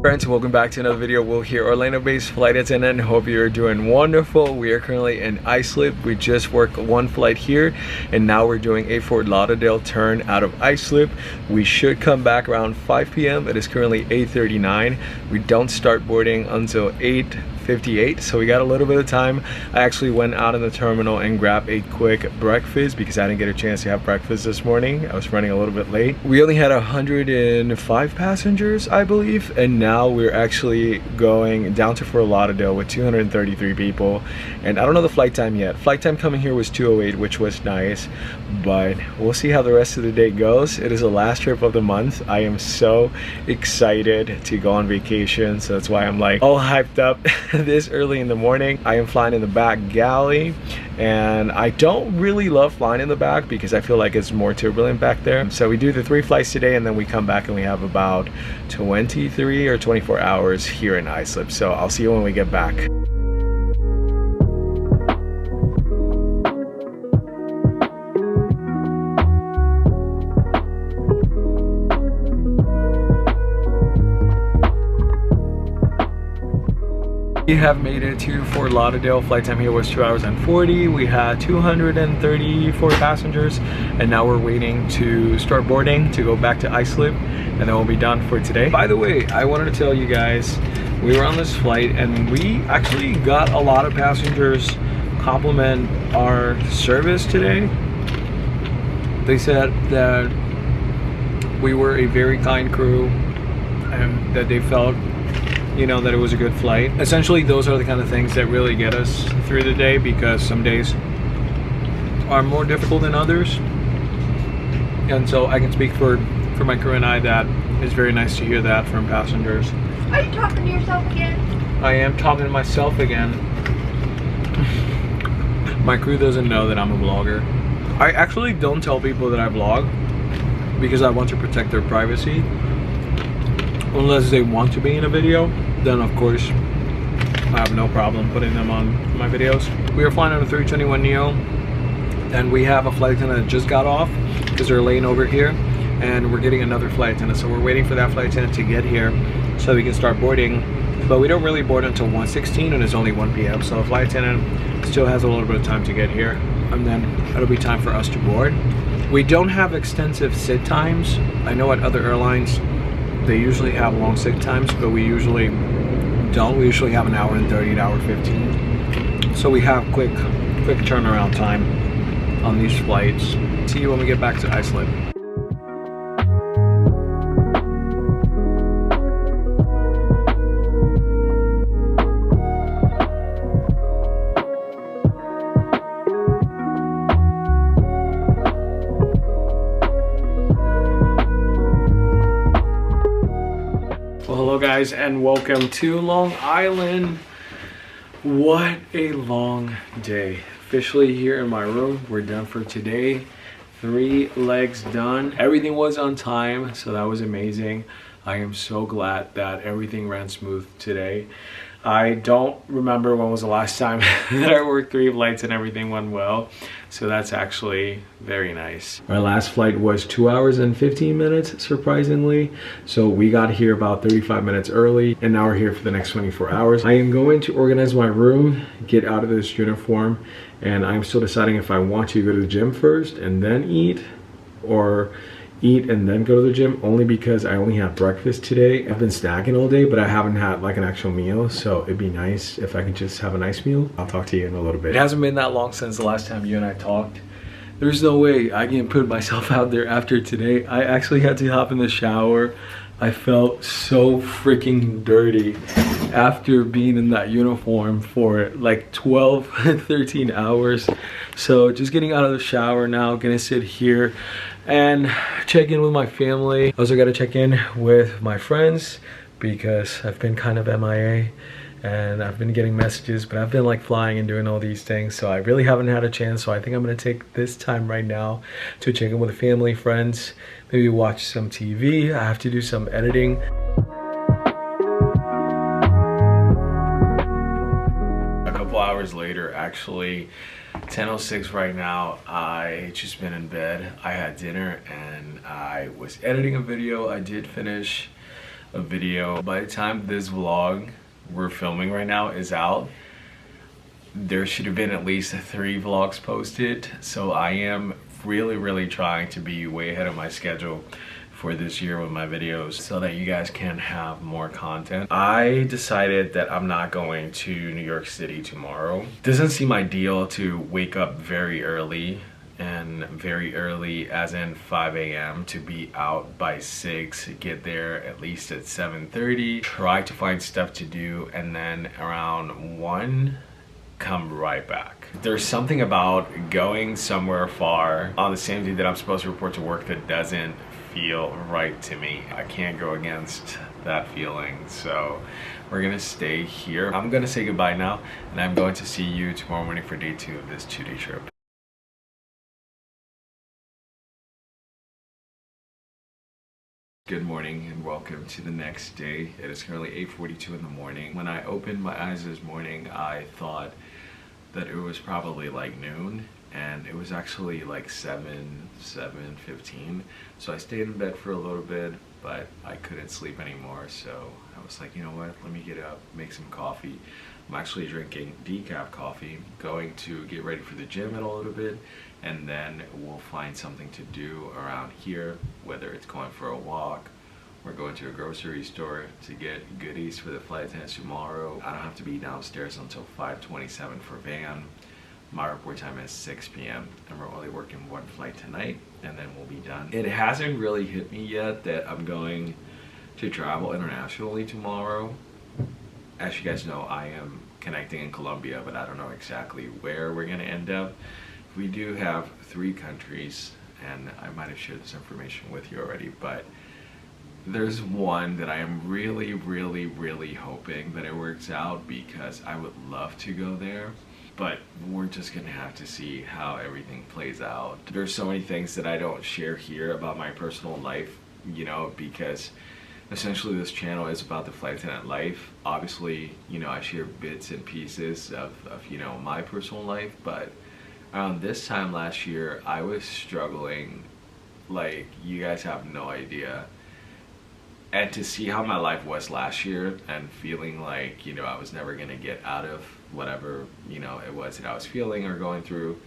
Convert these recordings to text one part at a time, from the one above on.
Friends, welcome back to another video. Will here, Orlando-based flight attendant. Hope you're doing wonderful. We are currently in Islip. We just worked one flight here, and now we're doing a Fort Lauderdale turn out of Islip. We should come back around 5 p.m. It is currently 8:39. We don't start boarding until 8:58, so we got a little bit of time. I actually went out in the terminal and grabbed a quick breakfast because I didn't get a chance to have breakfast this morning. I was running a little bit late. We only had 105 passengers, I believe, and now we're actually going down to Fort Lauderdale with 233 people, and I don't know the flight time yet. Flight time coming here was 2:08, which was nice, but we'll see how the rest of the day goes. It is the last trip of the month. I am so excited to go on vacation, so that's why I'm like all hyped up this early in the morning. I am flying in the back galley, and I don't really love flying in the back because I feel like it's more turbulent back there. So we do the 3 flights today, and then we come back and we have about 23 or 24 hours here in Islip. So I'll see you when we get back. We have made it to Fort Lauderdale. Flight time here was 2 hours and 40. We had 234 passengers, and now we're waiting to start boarding to go back to Islip, and then we'll be done for today. By the way, I wanted to tell you guys, we were on this flight and we actually got a lot of passengers compliment our service today. They said that we were a very kind crew and that they felt, you know, that it was a good flight. Essentially, those are the kind of things that really get us through the day, because some days are more difficult than others. And so I can speak for my crew and I that it's very nice to hear that from passengers. Are you talking to yourself again? I am talking to myself again. My crew doesn't know that I'm a vlogger. I actually don't tell people that I vlog because I want to protect their privacy. Unless they want to be in a video, then of course I have no problem putting them on my videos. We are flying on a 321neo, and we have a flight attendant that just got off because they're laying over here, and we're getting another flight attendant. So we're waiting for that flight attendant to get here so we can start boarding. But we don't really board until 1:16, and it's only 1 p.m. So the flight attendant still has a little bit of time to get here, and then it'll be time for us to board. We don't have extensive sit times. I know at other airlines they usually have long sit times, but we usually don't. We usually have an hour and 30, an hour 15. So we have quick turnaround time on these flights. See you when we get back to Islip. Hello guys, and welcome to Long Island. What a long day. Officially here in my room. We're done for today. 3 legs done. Everything was on time, so that was amazing. I am so glad that everything ran smooth today. I don't remember when was the last time that I worked 3 flights and everything went well. So that's actually very nice. Our last flight was 2 hours and 15 minutes, surprisingly. So we got here about 35 minutes early, and now we're here for the next 24 hours. I am going to organize my room, get out of this uniform, and I'm still deciding if I want to go to the gym first and then eat, or eat and then go to the gym, only because I only had breakfast today. I've been snacking all day, but I haven't had like an actual meal, so it'd be nice if I could just have a nice meal. I'll talk to you in a little bit. It hasn't been that long since the last time you and I talked. There's no way I can put myself out there after today. I actually had to hop in the shower. I felt so freaking dirty after being in that uniform for like 12, 13 hours. So just getting out of the shower now, gonna sit here and check in with my family. Also gotta check in with my friends because I've been kind of MIA and I've been getting messages, but I've been like flying and doing all these things, so I really haven't had a chance. So I think I'm gonna take this time right now to check in with the family, friends, maybe watch some TV. I have to do some editing. A couple hours later, actually 10:06 right now. I just been in bed. I had dinner and I was editing a video. I did finish a video. By the time this vlog we're filming right now is out, there should have been at least 3 vlogs posted. So I am really trying to be way ahead of my schedule for this year with my videos so that you guys can have more content. I decided that I'm not going to New York City tomorrow. Doesn't seem ideal to wake up very early, and very early as in 5 a.m. to be out by 6, get there at least at 7:30, try to find stuff to do, and then around 1 come right back. There's something about going somewhere far on the same day that I'm supposed to report to work that doesn't feel right to me. I can't go against that feeling, so we're gonna stay here. I'm gonna say goodbye now, and I'm going to see you tomorrow morning for day 2 of this 2-day trip. Good morning and welcome to the next day. It is currently 8:42 in the morning. When I opened my eyes this morning, I thought that it was probably like noon, and it was actually like 7:15. So I stayed in bed for a little bit, but I couldn't sleep anymore. So I was like, you know what, let me get up, make some coffee. I'm actually drinking decaf coffee, going to get ready for the gym in a little bit, and then we'll find something to do around here, whether it's going for a walk or going to a grocery store to get goodies for the flight attendants tomorrow. I don't have to be downstairs until 5:27 for van. My report time is 6 p.m. and we're only working 1 flight tonight, and then we'll be done. It hasn't really hit me yet that I'm going to travel internationally tomorrow. As you guys know, I am connecting in Colombia, but I don't know exactly where we're gonna end up. We do have 3 countries, and I might have shared this information with you already, but there's one that I am really hoping that it works out, because I would love to go there, but we're just gonna have to see how everything plays out. There's so many things that I don't share here about my personal life, you know, because essentially this channel is about the flight attendant life. Obviously, you know, I share bits and pieces of you know, my personal life, but around this time last year, I was struggling like you guys have no idea. And to see how my life was last year and feeling like, you know, I was never gonna get out of whatever, you know, it was that I was feeling or going through,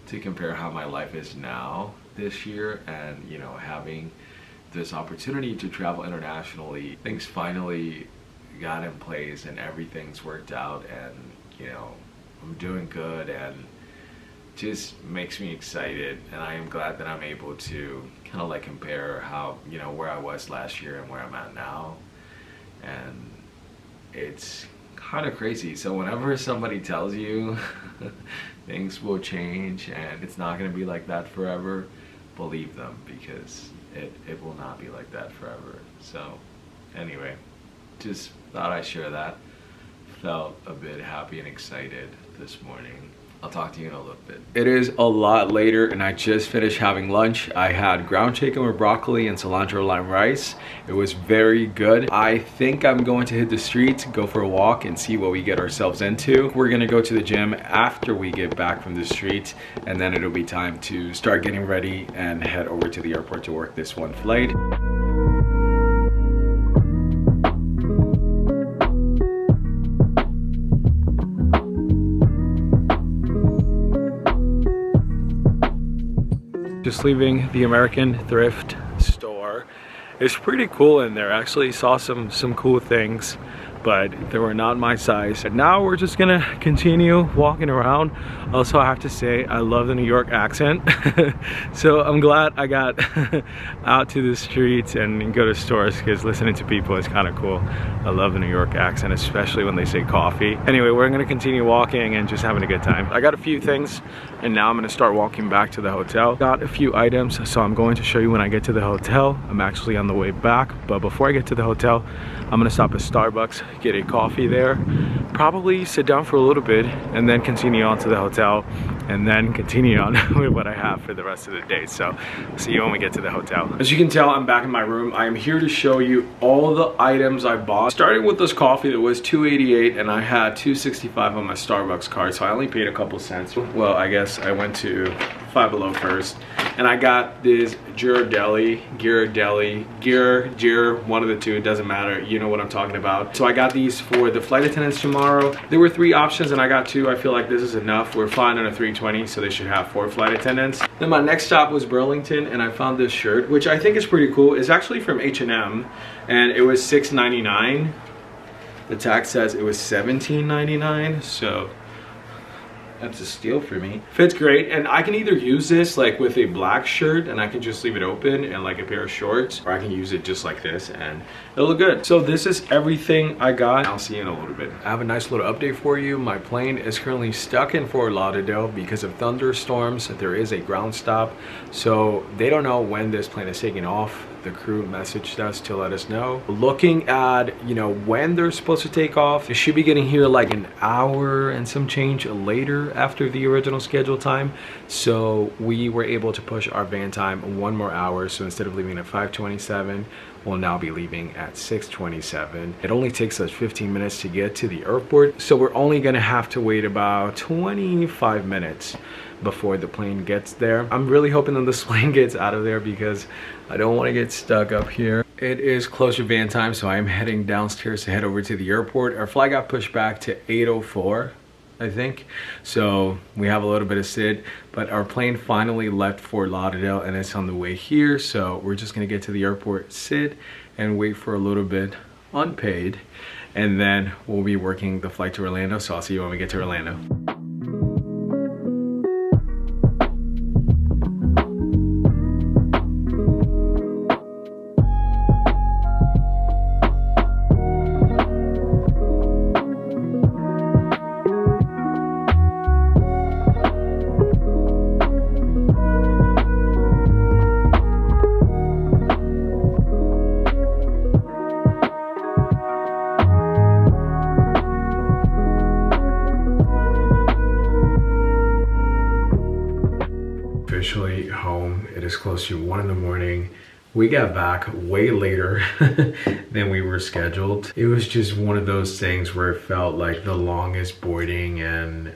to compare how my life is now this year, and, you know, having this opportunity to travel internationally, things finally got in place and everything's worked out, and, you know, I'm doing good, and just makes me excited. And I am glad that I'm able to kind of like compare how, you know, where I was last year and where I'm at now, and it's kind of crazy. So whenever somebody tells you things will change and it's not going to be like that forever, believe them, because it will not be like that forever. So anyway, just thought I'd share that. Felt a bit happy and excited this morning. I'll talk to you in a little bit. It is a lot later and I just finished having lunch. I had ground chicken with broccoli and cilantro lime rice. It was very good. I think I'm going to hit the streets, go for a walk, and see what we get ourselves into. We're gonna go to the gym after we get back from the streets, and then it'll be time to start getting ready and head over to the airport to work this 1 flight. Just leaving the American thrift store. It's pretty cool in there. Actually saw some cool things, but they were not my size. And now we're just gonna continue walking around. Also, I have to say, I love the New York accent. So I'm glad I got out to the streets and go to stores, because listening to people is kind of cool. I love the New York accent, especially when they say coffee. Anyway, we're gonna continue walking and just having a good time. I got a few things, and now I'm gonna start walking back to the hotel. Got a few items, so I'm going to show you when I get to the hotel. I'm actually on the way back, but before I get to the hotel, I'm gonna stop at Starbucks, get a coffee there, probably sit down for a little bit, and then continue on to the hotel, and then continue on with what I have for the rest of the day. So see you when we get to the hotel. As you can tell, I'm back in my room. I am here to show you all the items I bought. Starting with this coffee that was $2.88, and I had $2.65 on my Starbucks card, so I only paid a couple cents. Well, I guess I went to Five Below first, And I got this Ghirardelli, one of the two, it doesn't matter, you know what I'm talking about. So I got these for the flight attendants tomorrow. There were 3 options and I got 2. I feel like this is enough. We're flying on a 320, so they should have 4 flight attendants. Then my next stop was Burlington, and I found this shirt, which I think is pretty cool. It's actually from H&M, and it was $6.99. The tag says it was $17.99, so that's a steal for me. Fits great, and I can either use this like with a black shirt and I can just leave it open and like a pair of shorts, or I can use it just like this and it'll look good. So this is everything I got. I'll see you in a little bit. I have a nice little update for you. My plane is currently stuck in Fort Lauderdale because of thunderstorms. There is a ground stop, so they don't know when this plane is taking off. The crew messaged us to let us know. Looking at, you know, when they're supposed to take off, it should be getting here like an hour and some change later after the original schedule time. So we were able to push our van time 1 more hour. So instead of leaving at 5:27, we'll now be leaving at 6:27. It only takes us 15 minutes to get to the airport. So we're only gonna have to wait about 25 minutes before the plane gets there. I'm really hoping that this plane gets out of there because I don't want to get stuck up here. It is close to van time, so I'm heading downstairs to head over to the airport. Our flight got pushed back to 8:04, I think. So we have a little bit of sit, but our plane finally left Fort Lauderdale and it's on the way here. So we're just gonna get to the airport, sit and wait for a little bit unpaid. And then we'll be working the flight to Orlando. So I'll see you when we get to Orlando. Officially home. It is close to 1 in the morning. We got back way later than we were scheduled. It was just one of those things where it felt like the longest boarding, and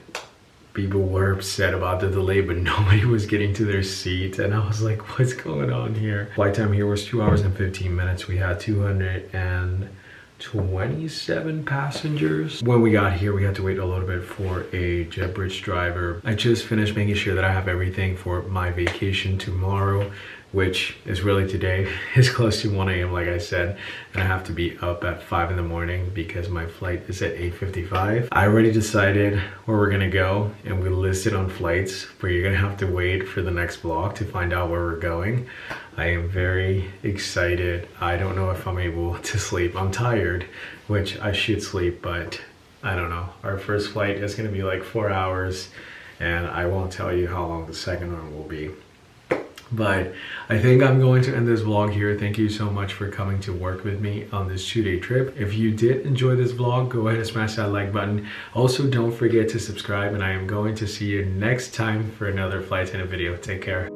people were upset about the delay, but nobody was getting to their seats. And I was like, what's going on here? Flight time here was 2 hours and 15 minutes. We had 227 passengers. When we got here, we had to wait a little bit for a jet bridge driver. I just finished making sure that I have everything for my vacation tomorrow, which is really today. It's close to 1 a.m. like I said, and I have to be up at 5 in the morning because my flight is at 8:55. I already decided where we're gonna go and we listed on flights, but you're gonna have to wait for the next vlog to find out where we're going. I am very excited. I don't know if I'm able to sleep. I'm tired, which I should sleep, but I don't know. Our first flight is gonna be like 4 hours, and I won't tell you how long the second one will be. But I think I'm going to end this vlog here. Thank you so much for coming to work with me on this 2-day trip. If you did enjoy this vlog, go ahead and smash that like button. Also, don't forget to subscribe, and I am going to see you next time for another flight attendant video. Take care.